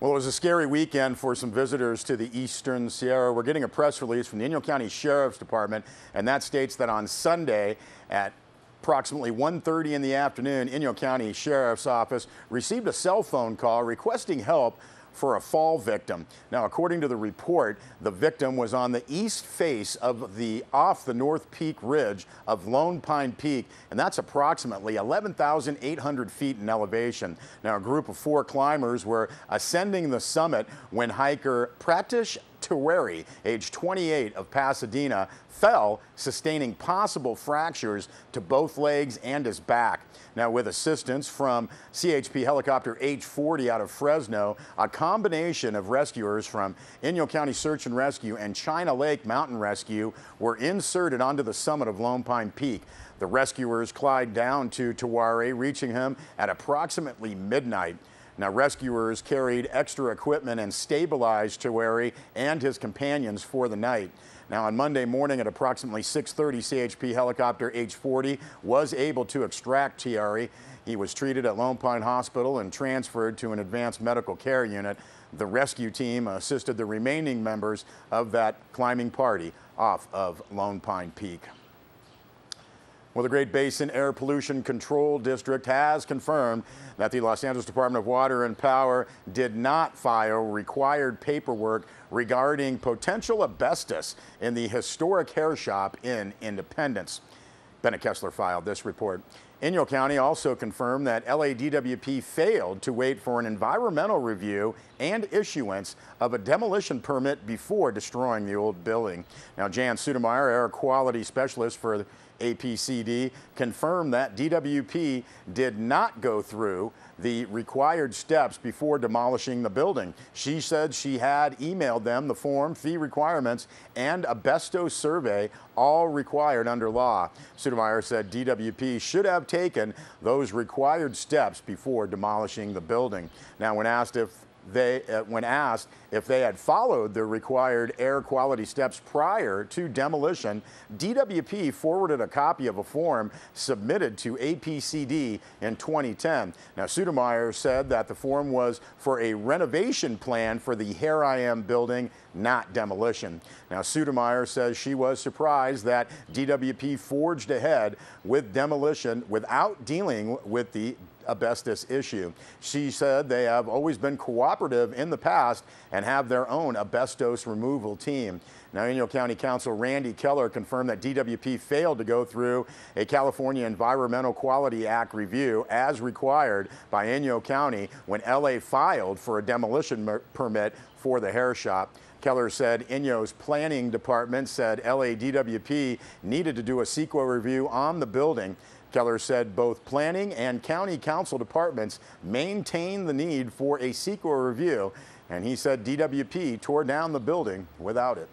Well, it was a scary weekend for some visitors to the Eastern Sierra. We're getting a press release from the Inyo County Sheriff's Department, and that states that on Sunday at approximately 1:30 in the afternoon, Inyo County Sheriff's Office received a cell phone call requesting help for a fall victim. Now, according to the report, the victim was on the east face of off the North Peak Ridge of Lone Pine Peak, and that's approximately 11,800 feet in elevation. Now, a group of 4 climbers were ascending the summit when hiker Pratish Tiwari, age 28, of Pasadena, fell, sustaining possible fractures to both legs and his back. Now, with assistance from CHP helicopter H-40 out of Fresno, a combination of rescuers from Inyo County Search and Rescue and China Lake Mountain Rescue were inserted onto the summit of Lone Pine Peak. The rescuers climbed down to Tiwari, reaching him at approximately midnight. Now, rescuers carried extra equipment and stabilized Tiwari and his companions for the night. Now, on Monday morning at approximately 6:30, CHP helicopter H-40 was able to extract Tiwari. He was treated at Lone Pine Hospital and transferred to an advanced medical care unit. The rescue team assisted the remaining members of that climbing party off of Lone Pine Peak. Well, the Great Basin Air Pollution Control District has confirmed that the Los Angeles Department of Water and Power did not file required paperwork regarding potential asbestos in the historic hair shop in Independence. Bennett Kessler filed this report. Inyo County also confirmed that LADWP failed to wait for an environmental review and issuance of a demolition permit before destroying the old building. Now, Jan Sudemeyer, air quality specialist for APCD, confirmed that DWP did not go through the required steps before demolishing the building. She said she had emailed them the form, fee requirements, and asbestos survey, all required under law. Sudemeyer said DWP should have taken those required steps before demolishing the building. Now, when asked if they had followed the required air quality steps prior to demolition, DWP forwarded a copy of a form submitted to APCD in 2010. Now, Sudemeyer said that the form was for a renovation plan for the Here I Am building, not demolition. Now, Sudemeyer says she was surprised that DWP forged ahead with demolition without dealing with the asbestos issue. She said they have always been cooperative in the past and have their own asbestos removal team. Now, Inyo County Council Randy Keller confirmed that DWP failed to go through a California Environmental Quality Act review as required by Inyo County when LA filed for a demolition permit for the hair shop. Keller said Inyo's planning department said LADWP needed to do a CEQA review on the building. Keller said both planning and county council departments maintain the need for a CEQA review, and he said DWP tore down the building without it.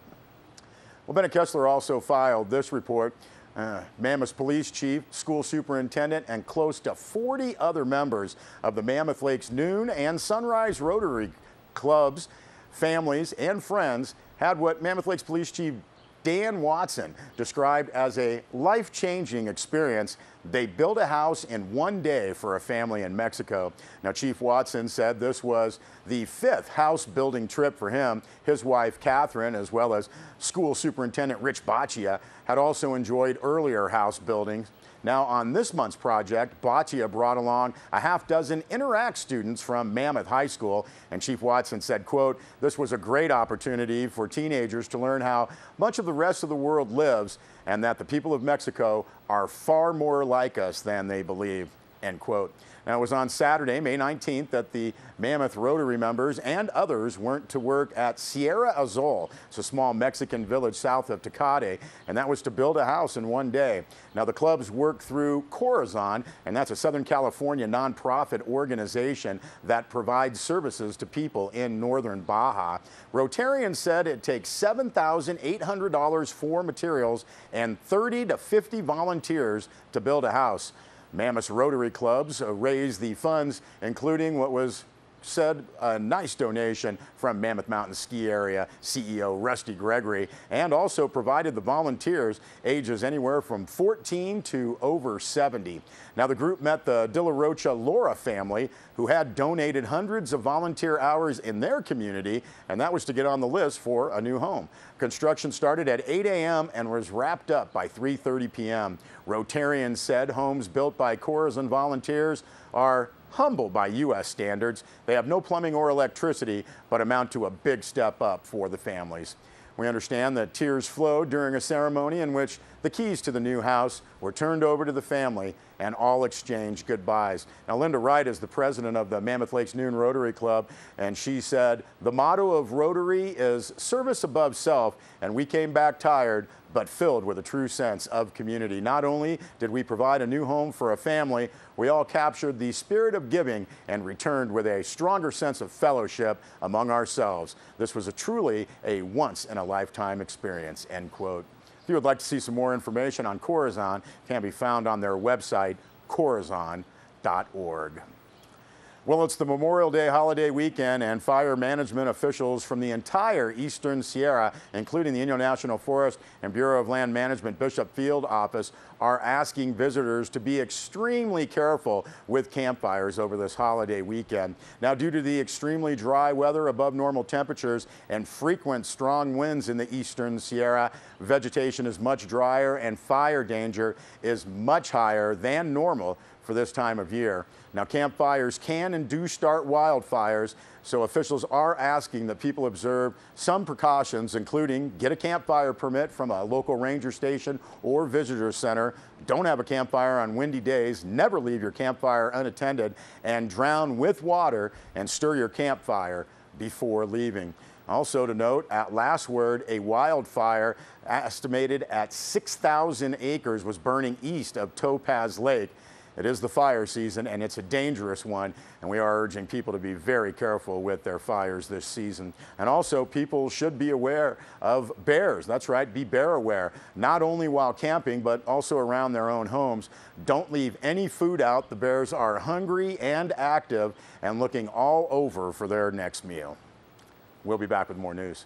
Well, Bennett Kessler also filed this report. Mammoth Police Chief, School Superintendent, and close to 40 other members of the Mammoth Lakes Noon and Sunrise Rotary Clubs, families, and friends had what Mammoth Lakes Police Chief Dan Watson described as a life-changing experience. They built a house in one day for a family in Mexico. Now, Chief Watson said this was the 5th house building trip for him. His wife, Catherine, as well as School Superintendent Rich Baccia, had also enjoyed earlier house buildings. Now, on this month's project, Baccia brought along a half-dozen Interact students from Mammoth High School, and Chief Watson said, quote, "This was a great opportunity for teenagers to learn how much of the rest of the world lives and that the people of Mexico are far more like us than they believe," end quote. Now, it was on Saturday, May 19th, that the Mammoth Rotary members and others went to work at Sierra Azul. It's a small Mexican village south of Tecate, and that was to build a house in one day. Now, the clubs worked through Corazon, and that's a Southern California nonprofit organization that provides services to people in northern Baja. Rotarians said it takes $7,800 for materials and 30 to 50 volunteers to build a house. Mammoth Rotary clubs raised the funds, including what was said a nice donation from Mammoth Mountain Ski Area CEO Rusty Gregory, and also provided the volunteers ages anywhere from 14 to over 70. Now, the group met the De La Rocha Laura family, who had donated hundreds of volunteer hours in their community, and that was to get on the list for a new home. Construction started at 8 a.m. and was wrapped up by 3:30 p.m. Rotarians said homes built by Corazon volunteers are humble by U.S. standards. They have no plumbing or electricity, but amount to a big step up for the families. We understand that tears flowed during a ceremony in which the keys to the new house were turned over to the family and all exchanged goodbyes. Now, Linda Wright is the president of the Mammoth Lakes Noon Rotary Club, and she said, "The motto of Rotary is service above self, and we came back tired, but filled with a true sense of community. Not only did we provide a new home for a family, we all captured the spirit of giving and returned with a stronger sense of fellowship among ourselves. This was truly a once-in-a-lifetime experience," end quote. If you would like to see some more information on Corazon, it can be found on their website, corazon.org. Well, it's the Memorial Day holiday weekend, and fire management officials from the entire Eastern Sierra, including the Inyo National Forest and Bureau of Land Management Bishop Field office, are asking visitors to be extremely careful with campfires over this holiday weekend. Now, due to the extremely dry weather, above normal temperatures, and frequent strong winds in the Eastern Sierra, vegetation is much drier and fire danger is much higher than normal for this time of year. Now, campfires can and do start wildfires, so officials are asking that people observe some precautions, including get a campfire permit from a local ranger station or visitor center, don't have a campfire on windy days, never leave your campfire unattended, and drown with water and stir your campfire before leaving. Also to note, at last word, a wildfire estimated at 6,000 acres was burning east of Topaz Lake. It is the fire season, and it's a dangerous one, and we are urging people to be very careful with their fires this season. And also, people should be aware of bears. That's right, be bear aware, not only while camping, but also around their own homes. Don't leave any food out. The bears are hungry and active and looking all over for their next meal. We'll be back with more news.